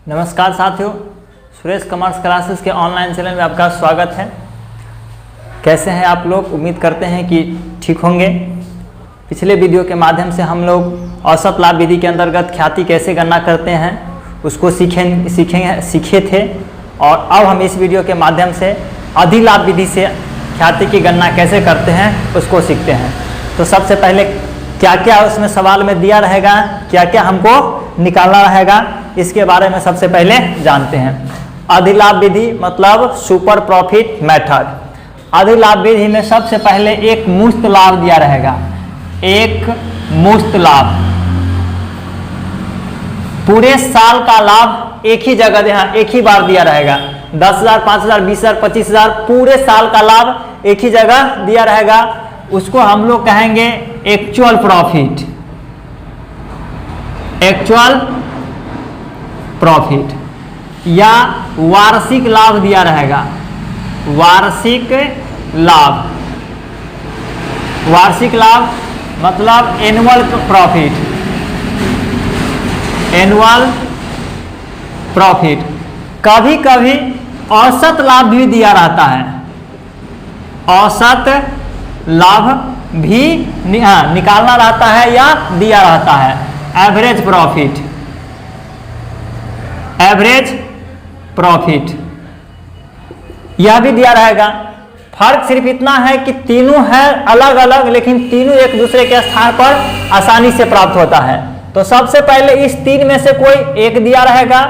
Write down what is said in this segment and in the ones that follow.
नमस्कार साथियों, Suresh commerce classes के ऑनलाइन चैनल में आपका स्वागत है। कैसे हैं आप लोग? उम्मीद करते हैं कि ठीक होंगे। पिछले वीडियो के माध्यम से हम लोग औसत लाभ विधि के अंतर्गत ख्याति कैसे गणना करते हैं उसको सीखे थे, और अब हम इस वीडियो के माध्यम से अधिलाभ विधि से ख्याति की गणना कैसे करते हैं उसको सीखते हैं। तो सबसे पहले क्या क्या उसमें सवाल में दिया रहेगा, क्या क्या हमको निकालना रहेगा, इसके बारे में सबसे पहले जानते हैं। अधिलाभ विधि मतलब सुपर प्रॉफिट मेथड। अधिलाभ विधि में सबसे पहले एक मुश्त लाभ दिया रहेगा, एक मुश्त लाभ। पूरे साल का लाभ एक ही जगह एक ही बार दिया रहेगा। 10,000, 5,000, 20,000, 25,000 पूरे साल का लाभ एक ही जगह दिया रहेगा। उसको हम लोग कहेंगे एक्चुअल प्रॉफिट, एक्चुअल प्रॉफिट, या वार्षिक लाभ दिया रहेगा, वार्षिक लाभ। वार्षिक लाभ मतलब एनुअल प्रॉफिट, एनुअल प्रॉफिट। कभी कभी औसत लाभ भी दिया रहता है, औसत लाभ भी निकालना रहता है या दिया रहता है। एवरेज प्रॉफिट, एवरेज प्रॉफिट यह भी दिया रहेगा। फर्क सिर्फ इतना है कि तीनों है अलग अलग, लेकिन तीनों एक दूसरे के स्थान पर आसानी से प्राप्त होता है। तो सबसे पहले इस तीन में से कोई एक दिया रहेगा।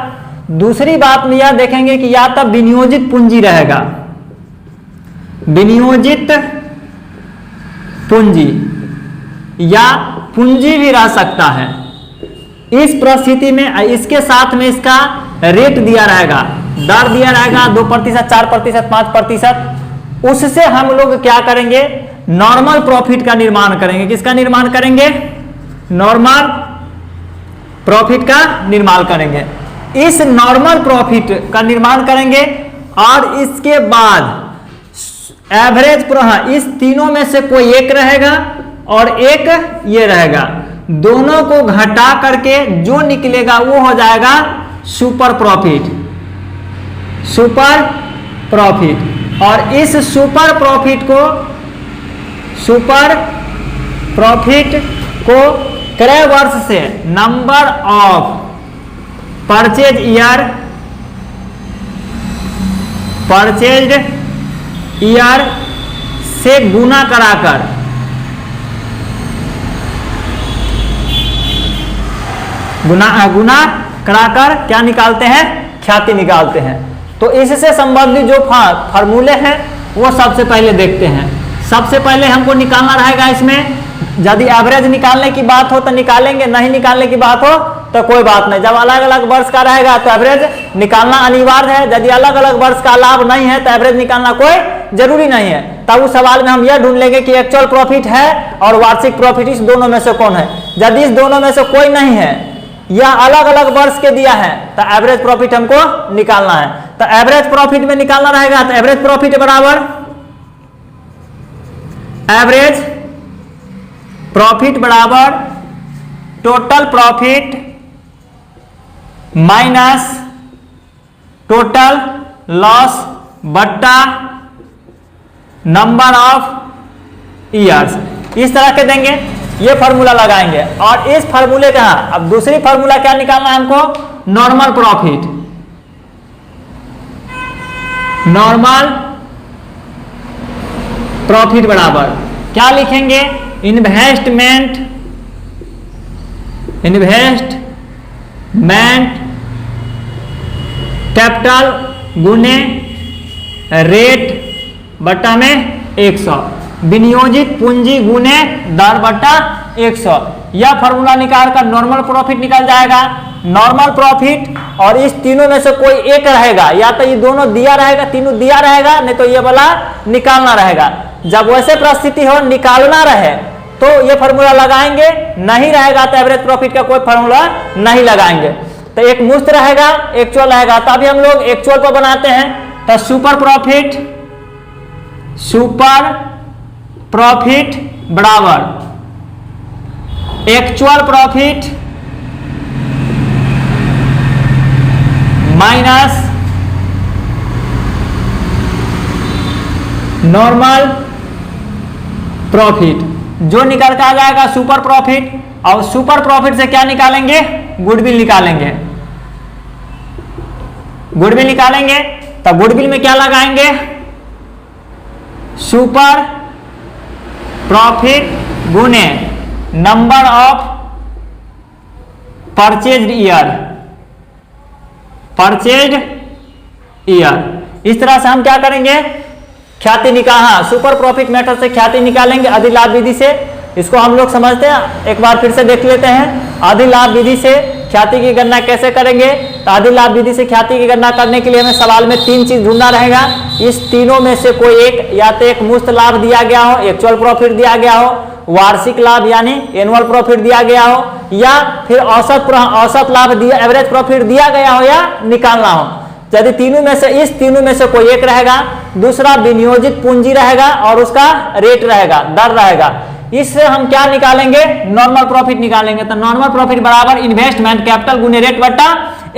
दूसरी बात में यह देखेंगे कि या तो विनियोजित पूंजी रहेगा, विनियोजित पूंजी, या पूंजी भी रह सकता है। इस परिस्थिति में इसके साथ में इसका रेट दिया रहेगा, दर दिया रहेगा 2%, 4%, 5%। उससे हम लोग क्या करेंगे? नॉर्मल प्रॉफिट का निर्माण करेंगे। किसका निर्माण करेंगे? नॉर्मल प्रॉफिट का निर्माण करेंगे। इस नॉर्मल प्रॉफिट का निर्माण करेंगे और इसके बाद एवरेज, इस तीनों में से कोई एक रहेगा और एक ये रहेगा। दोनों को घटा करके जो निकलेगा वो हो जाएगा सुपर प्रॉफिट, सुपर प्रॉफिट। और इस सुपर प्रॉफिट को क्रय वर्ष से number of purchase year, purchased year से गुना कराकर गुना कराकर क्या निकालते हैं? ख्याति निकालते हैं। तो इससे संबंधित जो फार्मूले हैं वो सबसे पहले देखते हैं। सबसे पहले हमको निकालना रहेगा इसमें, यदि एवरेज निकालने की बात हो तो निकालेंगे, नहीं निकालने की बात हो तो कोई बात नहीं। जब अलग अलग वर्ष का रहेगा तो एवरेज निकालना अनिवार्य है। यदि अलग अलग वर्ष का लाभ नहीं है तो एवरेज निकालना कोई जरूरी नहीं है। तब उस सवाल में हम यह ढूंढ लेंगे कि एक्चुअल प्रॉफिट है और वार्षिक प्रॉफिट, इस दोनों में से कौन है। यदि इस दोनों में से कोई नहीं है या अलग अलग वर्ष के दिया है तो एवरेज प्रॉफिट हमको निकालना है। तो एवरेज प्रॉफिट में निकालना रहेगा तो एवरेज प्रॉफिट बराबर एवरेज प्रॉफिट बराबर total profit minus total loss बट्टा नंबर ऑफ ईयर्स। इस तरह के देंगे, ये फार्मूला लगाएंगे। और इस फार्मूले का अब दूसरी फार्मूला क्या निकालना है हमको? नॉर्मल प्रॉफिट, नॉर्मल प्रॉफिट बराबर क्या लिखेंगे? इन्वेस्टमेंट कैपिटल गुने रेट बट्टा में 100, विनियोजित पूंजी गुने दर बट्टा 100। यह फार्मूला निकाल कर नॉर्मल प्रॉफिट निकल जाएगा। नॉर्मल प्रॉफिट, और इस तीनों में से कोई एक रहेगा, या तो ये दोनों दिया रहेगा, तीनों दिया रहेगा, नहीं तो ये वाला निकालना रहेगा। जब वैसे परिस्थिति हो निकालना रहे तो ये फार्मूला लगाएंगे, नहीं रहेगा तो एवरेज प्रॉफिट का कोई फार्मूला नहीं लगाएंगे। तो एक मुश्त रहेगा, एक्चुअल रहेगा, तभी हम लोग एक्चुअल को बनाते हैं। तो सुपर प्रॉफिट बराबर actual profit minus normal profit, जो निकल के आ जाएगा सुपर प्रॉफिट। और सुपर प्रॉफिट से क्या निकालेंगे? गुडविल निकालेंगे। गुडविल निकालेंगे तो गुडविल में क्या लगाएंगे? सुपर प्रॉफिट गुने number of purchased year, purchased year. इस तरह से हम क्या करेंगे? ख्याति निकाल, हाँ, सुपर प्रॉफिट मेथड से ख्याति निकालेंगे अधिलाभ विधि से। इसको हम लोग समझते हैं, एक बार फिर से देख लेते हैं। अधिलाभ विधि से ख्याति की गणना कैसे करेंगे? तो अधिलाभ विधि से ख्याति की गणना करने के लिए हमें सवाल में 3 चीज ढूंढना रहेगा। इस तीनों में से कोई एक, या तो एक मुफ्त लाभ दिया गया हो, एक्चुअल प्रॉफिट दिया गया हो, वार्षिक लाभ यानी एनुअल प्रॉफिट दिया गया हो, या फिर औसत लाभ दिया, एवरेज प्रॉफिट दिया गया हो या निकालना हो। यदि तीनों में से, इस तीनों में से कोई एक रहेगा, दूसरा विनियोजित पूंजी रहेगा और उसका रेट रहेगा, दर रहेगा। इससे हम क्या निकालेंगे? नॉर्मल प्रॉफिट निकालेंगे। तो नॉर्मल प्रॉफिट बराबर इन्वेस्टमेंट कैपिटल गुने रेट बटा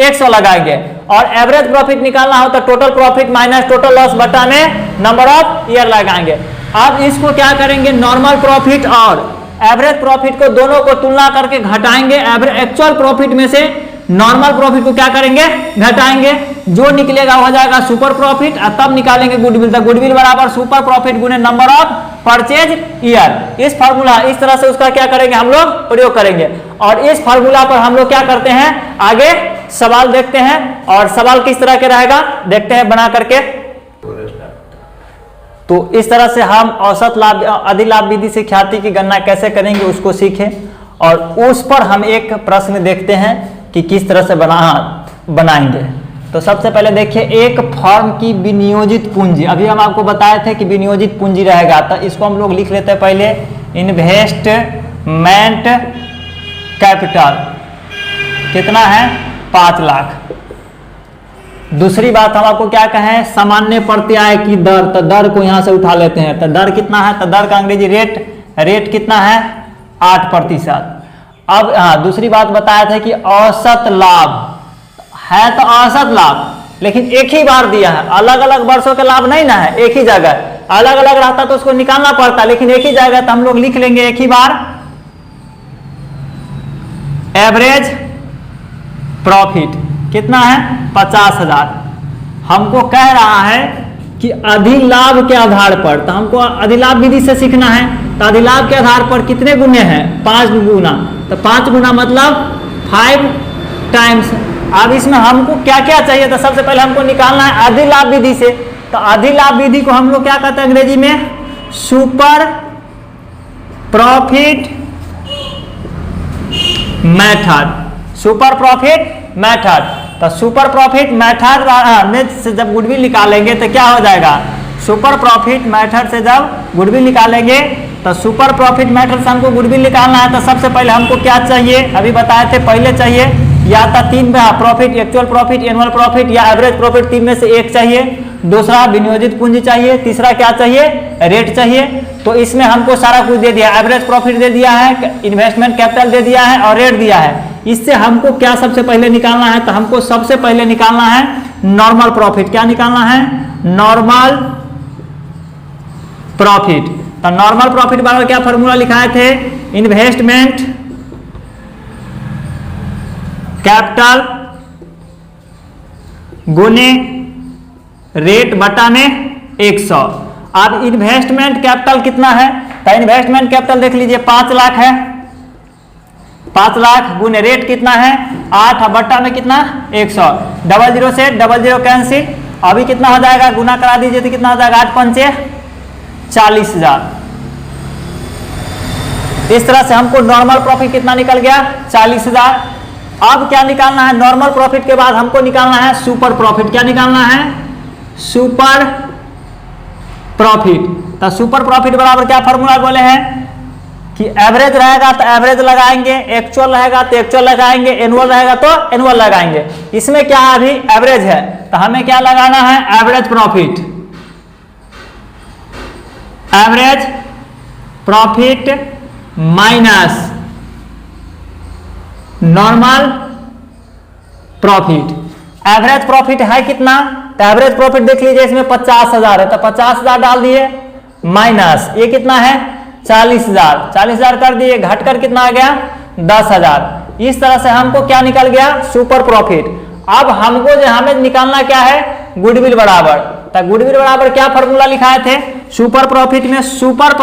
100 लगाएंगे। और एवरेज प्रॉफिट निकालना हो तो total profit minus total loss बटा में नंबर ऑफ ईयर लगाएंगे। अब इसको क्या करेंगे? नॉर्मल प्रॉफिट और एवरेज प्रॉफिट को दोनों को तुलना करके घटाएंगे। एक्चुअल प्रॉफिट में से नॉर्मल प्रॉफिट को क्या करेंगे? घटाएंगे। जो निकलेगा हो जाएगा सुपर प्रॉफिट, और तब निकालेंगे गुडविल। तो गुडविल बराबर सुपर प्रॉफिट गुने नंबर ऑफ परचेज ईयर। इस फार्मूला, इस तरह से उसका क्या करेंगे? हम लोग प्रयोग करेंगे। और इस फार्मूला पर हम लोग क्या करते हैं? आगे सवाल देखते हैं, और सवाल किस तरह के रहेगा देखते हैं बना करके। तो इस तरह से हम औसत लाभ, अधिलाभ विधि से ख्याति की गणना कैसे करेंगे उसको सीखें, और उस पर हम एक प्रश्न देखते हैं कि किस तरह से बनाएंगे। तो सबसे पहले देखिए, एक फर्म की विनियोजित पूंजी, अभी हम आपको बताए थे कि विनियोजित पूंजी रहेगा। तो इसको हम लोग लिख लेते हैं पहले, इन्वेस्टमेंट कैपिटल कितना है? 5 लाख। दूसरी बात हम आपको क्या कहें? सामान्य प्रत्याय की दर, तो दर को यहां से उठा लेते हैं। तो दर कितना है? तो दर का अंग्रेजी रेट कितना है? 8%। अब हाँ, दूसरी बात बताया था कि औसत लाभ है, तो औसत लाभ, लेकिन एक ही बार दिया है, अलग अलग वर्षों के लाभ नहीं ना है, एक ही जगह। अलग अलग रहता तो उसको निकालना पड़ता, लेकिन एक ही जगह, तो हम लोग लिख लेंगे एक ही बार एवरेज प्रॉफिट कितना है? 50,000। हमको कह रहा है कि अधिलाभ के आधार पर, तो हमको अधिलाभ विधि से सीखना है। तो अधिलाभ के आधार पर कितने गुने हैं? 5 गुना। तो 5 गुना मतलब 5 टाइम्स। अब इसमें हमको क्या क्या चाहिए? तो सबसे पहले हमको निकालना है अधिलाभ विधि से। तो अधिलाभ विधि को हम लोग क्या कहते हैं अंग्रेजी में? Super profit method, super profit method. तो सुपर प्रॉफिट मेथड में से जब गुडविल निकालेंगे तो क्या हो जाएगा? सुपर प्रॉफिट मेथड से जब गुडविल निकालेंगे, तो सुपर प्रॉफिट मेथड से हमको गुडविल निकालना है। तो सबसे पहले हमको क्या चाहिए? अभी बताए थे, पहले चाहिए या तो 3 profit, actual profit, annual profit या एवरेज प्रॉफिट, 3 में से एक चाहिए। दूसरा विनियोजित पूंजी चाहिए। तीसरा क्या चाहिए? रेट चाहिए। तो इसमें हमको सारा कुछ दे दिया, एवरेज प्रॉफिट दे दिया है, इन्वेस्टमेंट कैपिटल दे दिया है और रेट दिया है। इससे हमको क्या सबसे पहले निकालना है? तो हमको सबसे पहले निकालना है नॉर्मल प्रॉफिट। क्या निकालना है? Normal profit. तो नॉर्मल प्रॉफिट बारे में क्या फॉर्मूला लिखाए थे? इन्वेस्टमेंट कैपिटल गुने रेट बटा में 100। अब इन्वेस्टमेंट कैपिटल कितना है? तो इन्वेस्टमेंट कैपिटल देख लीजिए 5 लाख है। 5 लाख गुने रेट कितना है? 8 बटा में कितना? 100। 00 से 00 कैंसिल। अभी कितना हो जाएगा? गुना करा दीजिए तो कितना हो जाएगा? 8 पंचे 40,000। इस तरह से हमको नॉर्मल प्रॉफिट कितना निकल गया? 40,000। अब क्या निकालना है? नॉर्मल प्रॉफिट के बाद हमको निकालना है सुपर प्रॉफिट। क्या निकालना है? Super profit. तो सुपर प्रॉफिट बराबर क्या फॉर्मूला बोले हैं कि एवरेज रहेगा तो एवरेज लगाएंगे, एक्चुअल रहेगा तो एक्चुअल लगाएंगे, एनुअल रहेगा तो एनुअल लगाएंगे। इसमें क्या है? अभी एवरेज है तो हमें क्या लगाना है? Average profit. Average profit minus normal profit. Average profit है कितना, तो एवरेज प्रॉफिट देख लीजिए, इसमें 50,000 है तो 50,000 डाल दिए, माइनस ये कितना है 40,000, 40,000 कर दिए, घटकर कितना आ गया 10,000। इस तरह से हमको क्या निकल गया, सुपर प्रॉफिट। अब हमको जो हमें निकालना क्या है, गुडविल बराबर। तो गुडविल बराबर क्या फॉर्मूला लिखाए थे सुपर प्रॉफिट में, सुपर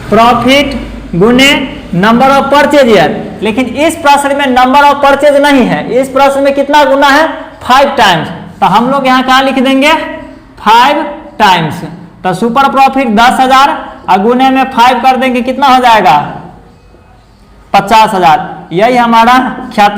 प्रॉफिट गुने नंबर ऑफ परचेज ईयर। लेकिन इस प्रश्न में नंबर ऑफ परचेज नहीं है, इस प्रश्न में कितना गुना है 5 टाइम्स। तो हम लोग यहाँ कहाँ लिख देंगे 5 टाइम्स। तो सुपर प्रॉफिट 10,000 और गुने में 5 कर देंगे, कितना हो जाएगा 50,000। यही हमारा ख्याति